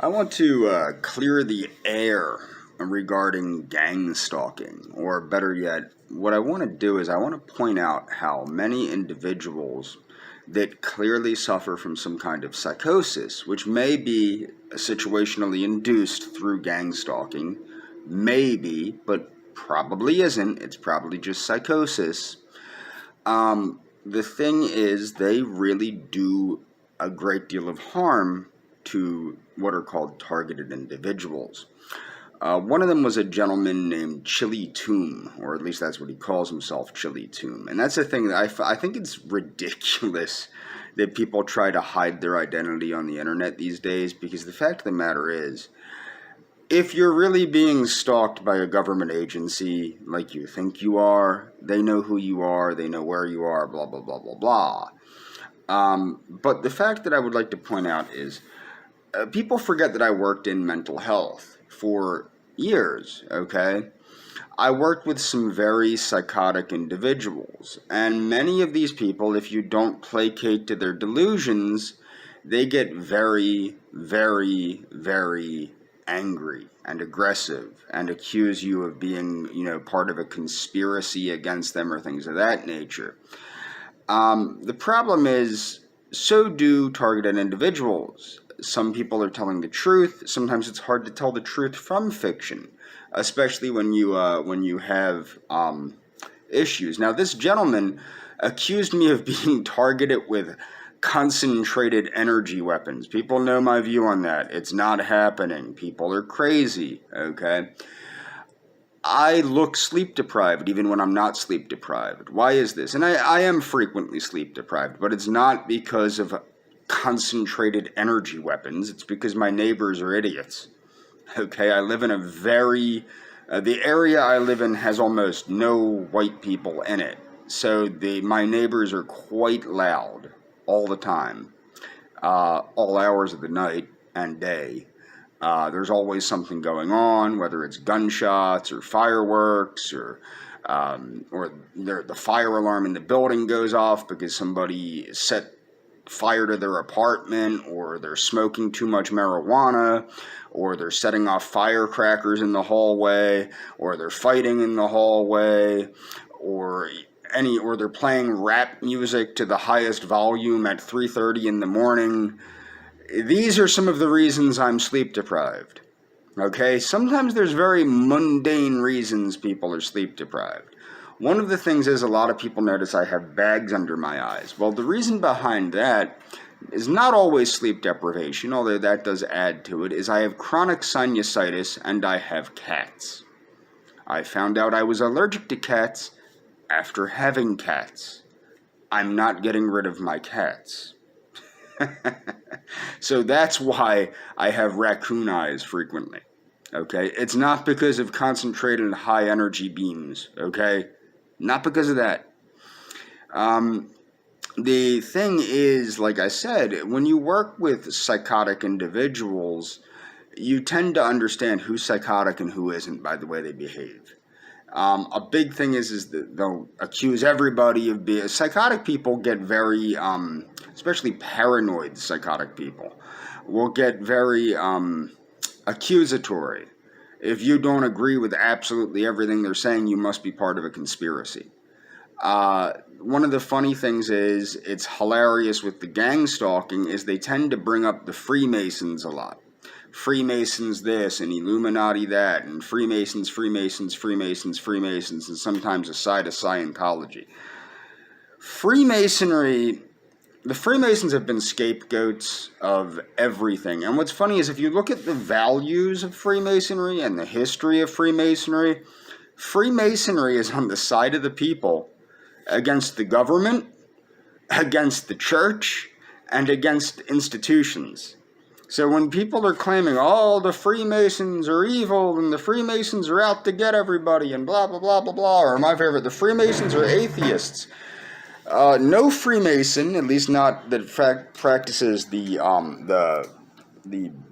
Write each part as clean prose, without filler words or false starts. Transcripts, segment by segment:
I want to clear the air regarding gang stalking, or better yet, what I want to do is I want to point out how many individuals that clearly suffer from some kind of psychosis, which may be situationally induced through gang stalking, maybe, but probably isn't. It's probably just psychosis. The thing is, they really do a great deal of harm to what are called targeted individuals. One of them was a gentleman named Chili Tomb, or at least that's what he calls himself, Chili Tomb. And that's the thing that I think it's ridiculous that people try to hide their identity on the internet these days, because the fact of the matter is, if you're really being stalked by a government agency like you think you are, they know who you are, they know where you are, blah, blah, blah, blah, blah. But the fact that I would like to point out is, people forget that I worked in mental health for years, okay? I worked with some very psychotic individuals, and many of these people, if you don't placate to their delusions, they get very, very, very angry and aggressive and accuse you of being, part of a conspiracy against them or things of that nature. The problem is, so do targeted individuals. Some people are telling the truth. Sometimes it's hard to tell the truth from fiction, especially when you have issues. Now, this gentleman accused me of being targeted with concentrated energy weapons. People know my view on that. It's not happening. People are crazy, okay? I look sleep deprived even when I'm not sleep deprived. Why is this? And I am frequently sleep deprived, but it's not because of concentrated energy weapons. It's because my neighbors are idiots. Okay, I live in a the area I live in has almost no white people in it. So my neighbors are quite loud all the time, all hours of the night and day. There's always something going on, whether it's gunshots or fireworks or the fire alarm in the building goes off because somebody set fire to their apartment, or they're smoking too much marijuana, or they're setting off firecrackers in the hallway, or they're fighting in the hallway, or they're playing rap music to the highest volume at 3:30 in the morning. These are some of the reasons I'm sleep deprived. Okay, sometimes there's very mundane reasons people are sleep deprived. One of the things is, a lot of people notice I have bags under my eyes. Well, the reason behind that is not always sleep deprivation, although that does add to it, is I have chronic sinusitis and I have cats. I found out I was allergic to cats after having cats. I'm not getting rid of my cats. So that's why I have raccoon eyes frequently. Okay, it's not because of concentrated high energy beams, okay? Not because of that. The thing is, like I said, when you work with psychotic individuals, you tend to understand who's psychotic and who isn't by the way they behave. A big thing is that they'll accuse everybody of being... Psychotic people get very, especially paranoid psychotic people, will get very accusatory. If you don't agree with absolutely everything they're saying, you must be part of a conspiracy. One of the funny things is, it's hilarious with the gang stalking, is they tend to bring up the Freemasons a lot. Freemasons this, and Illuminati that, and Freemasons, Freemasons, Freemasons, Freemasons, and sometimes a side of Scientology. Freemasonry... The Freemasons have been scapegoats of everything. And what's funny is, if you look at the values of Freemasonry and the history of Freemasonry, Freemasonry is on the side of the people against the government, against the church, and against institutions. So when people are claiming, oh, the Freemasons are evil and the Freemasons are out to get everybody and blah, blah, blah, blah, blah, or my favorite, the Freemasons are atheists. No Freemason, at least not that practices the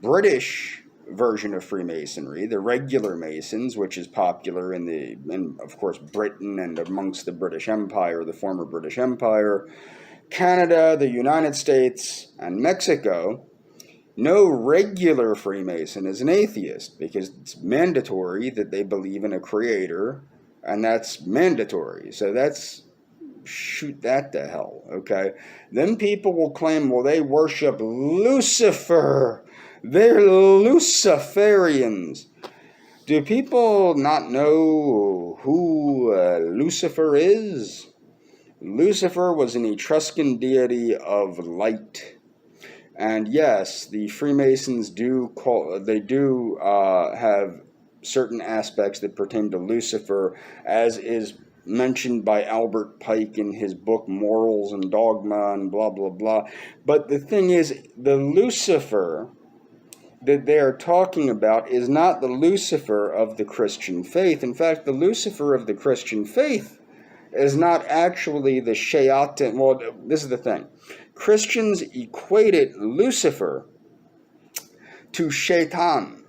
British version of Freemasonry, the regular Masons, which is popular in of course Britain and amongst the British Empire, the former British Empire, Canada, the United States, and Mexico. No regular Freemason is an atheist because it's mandatory that they believe in a creator, and that's mandatory. So that's shoot that to hell, okay? Then people will claim, well, they worship Lucifer. They're Luciferians. Do people not know who Lucifer is? Lucifer was an Etruscan deity of light. And yes, the Freemasons have certain aspects that pertain to Lucifer, as is mentioned by Albert Pike in his book Morals and Dogma and blah, blah, blah. But the thing is, the Lucifer that they are talking about is not the Lucifer of the Christian faith. In fact, the Lucifer of the Christian faith is not actually the Shaitan. Well, this is the thing. Christians equated Lucifer to Shaitan.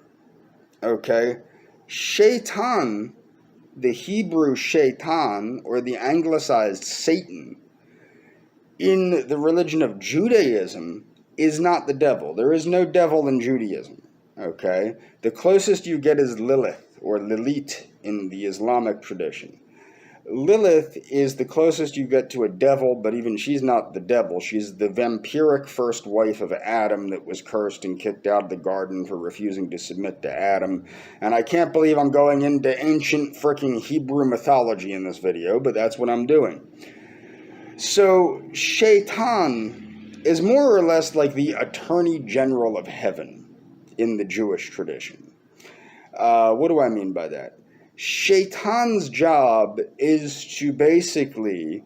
Okay? Shaitan, the Hebrew Shaitan, or the anglicized Satan, in the religion of Judaism, is not the devil. There is no devil in Judaism. Okay? The closest you get is Lilith, or Lilith in the Islamic tradition. Lilith is the closest you get to a devil, but even she's not the devil. She's the vampiric first wife of Adam that was cursed and kicked out of the garden for refusing to submit to Adam. And I can't believe I'm going into ancient fricking Hebrew mythology in this video, but that's what I'm doing. So, Shaitan is more or less like the Attorney General of Heaven in the Jewish tradition. What do I mean by that? Shaitan's job is to basically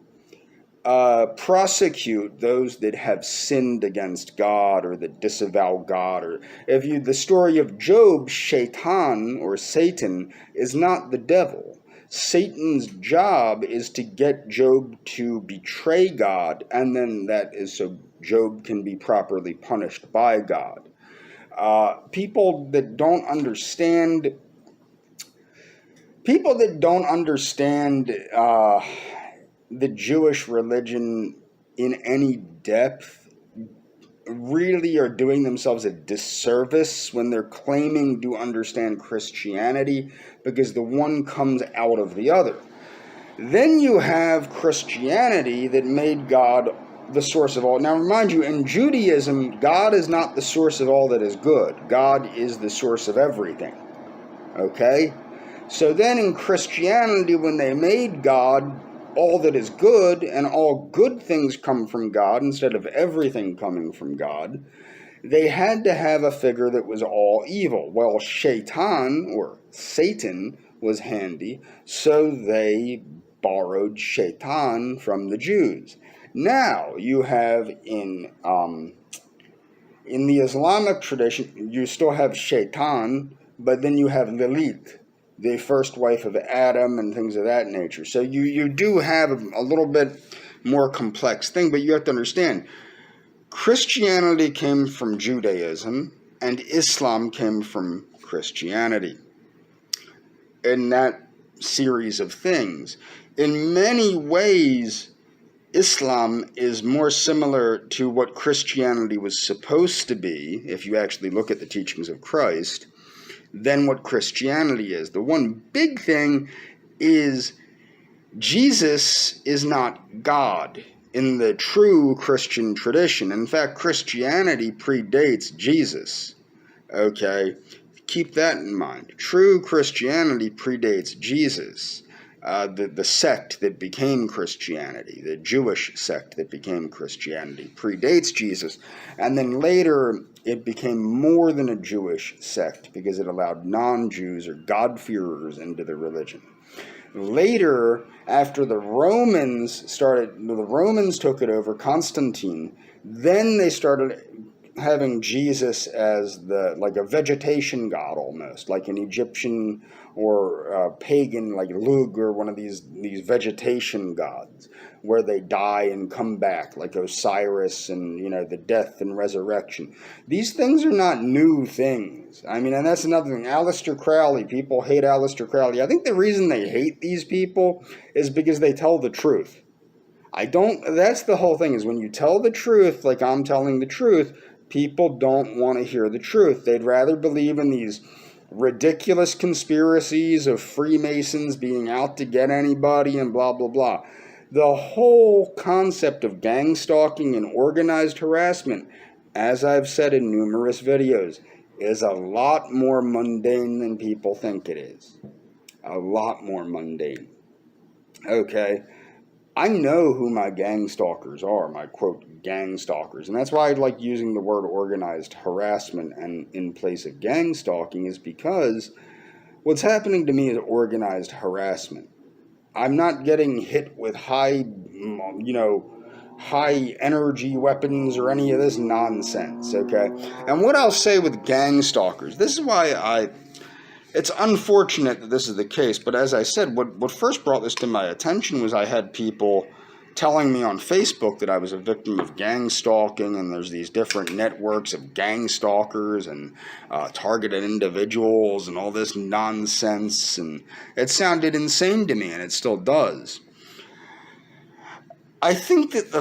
prosecute those that have sinned against God or that disavow God. Or the story of Job, Shaitan or Satan is not the devil. Satan's job is to get Job to betray God, and then that is so Job can be properly punished by God. People that don't understand the Jewish religion in any depth really are doing themselves a disservice when they're claiming to understand Christianity, because the one comes out of the other. Then you have Christianity that made God the source of all. Now, remind you, in Judaism, God is not the source of all that is good. God is the source of everything. Okay? So then in Christianity, when they made God all that is good, and all good things come from God instead of everything coming from God, they had to have a figure that was all evil. Well, Shaitan, or Satan, was handy, so they borrowed Shaitan from the Jews. Now, you have in the Islamic tradition, you still have Shaitan, but then you have Lilith, the first wife of Adam, and things of that nature. So you do have a little bit more complex thing, but you have to understand, Christianity came from Judaism, and Islam came from Christianity. In that series of things, in many ways, Islam is more similar to what Christianity was supposed to be, if you actually look at the teachings of Christ, than what Christianity is. The one big thing is Jesus is not God in the true Christian tradition. In fact, Christianity predates Jesus. Okay? Keep that in mind. True Christianity predates Jesus. The sect that became Christianity, the Jewish sect that became Christianity, predates Jesus. And then later, it became more than a Jewish sect because it allowed non-Jews or God-fearers into the religion. Later, after the Romans took it over, Constantine, then they started having Jesus as like a vegetation god almost, like an Egyptian or pagan, like Lug, or one of these vegetation gods, where they die and come back, like Osiris and, the death and resurrection. These things are not new things. I mean, and that's another thing. Aleister Crowley, people hate Aleister Crowley. I think the reason they hate these people is because they tell the truth. That's the whole thing, is when you tell the truth, like I'm telling the truth, People don't want to hear the truth. They'd rather believe in these ridiculous conspiracies of Freemasons being out to get anybody and blah, blah, blah. The whole concept of gang stalking and organized harassment, as I've said in numerous videos, is a lot more mundane than people think it is. A lot more mundane. Okay? I know who my gang stalkers are, my quote gang stalkers, and that's why I like using the word organized harassment and in place of gang stalking, is because what's happening to me is organized harassment. I'm not getting hit with high energy weapons or any of this nonsense, okay? And what I'll say with gang stalkers, this is why it's unfortunate that this is the case, but as I said, what first brought this to my attention was I had people telling me on Facebook that I was a victim of gang stalking, and there's these different networks of gang stalkers and targeted individuals and all this nonsense, and it sounded insane to me, and it still does. I think that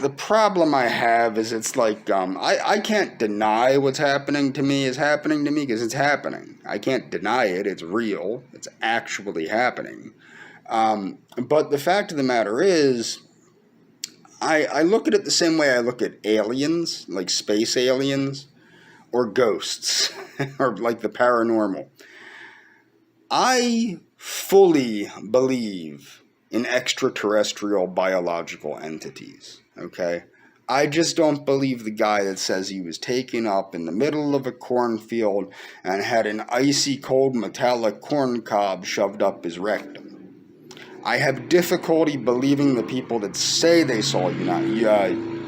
the problem I have is it's like I can't deny what's happening to me is happening to me because it's happening. I can't deny it. It's real. It's actually happening. But the fact of the matter is, I look at it the same way I look at aliens, like space aliens, or ghosts, or like the paranormal. I fully believe in extraterrestrial biological entities, okay? I just don't believe the guy that says he was taken up in the middle of a cornfield and had an icy cold metallic corn cob shoved up his rectum. I have difficulty believing the people that say they saw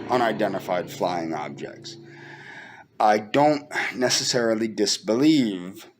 unidentified flying objects. I don't necessarily disbelieve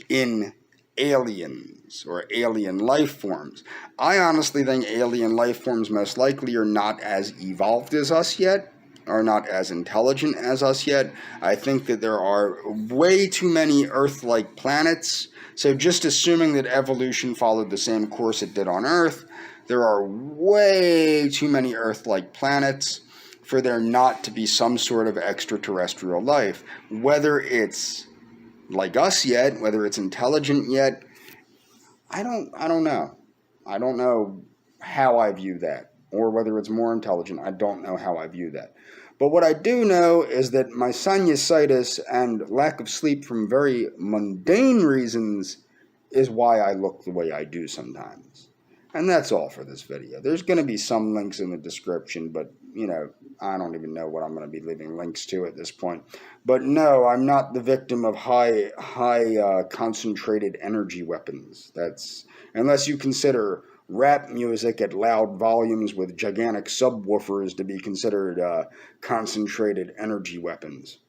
in aliens or alien life forms. I honestly think alien life forms most likely are not as evolved as us yet, are not as intelligent as us yet. I think that there are way too many Earth-like planets. So just assuming that evolution followed the same course it did on Earth, there are way too many Earth-like planets for there not to be some sort of extraterrestrial life. Whether it's like us yet, whether it's intelligent yet, I don't know. I don't know how I view that, or whether it's more intelligent. I don't know how I view that. But what I do know is that my sinusitis and lack of sleep from very mundane reasons is why I look the way I do sometimes. And that's all for this video. There's going to be some links in the description, but, I don't even know what I'm going to be leaving links to at this point. But no, I'm not the victim of high concentrated energy weapons. That's, unless you consider rap music at loud volumes with gigantic subwoofers to be considered concentrated energy weapons.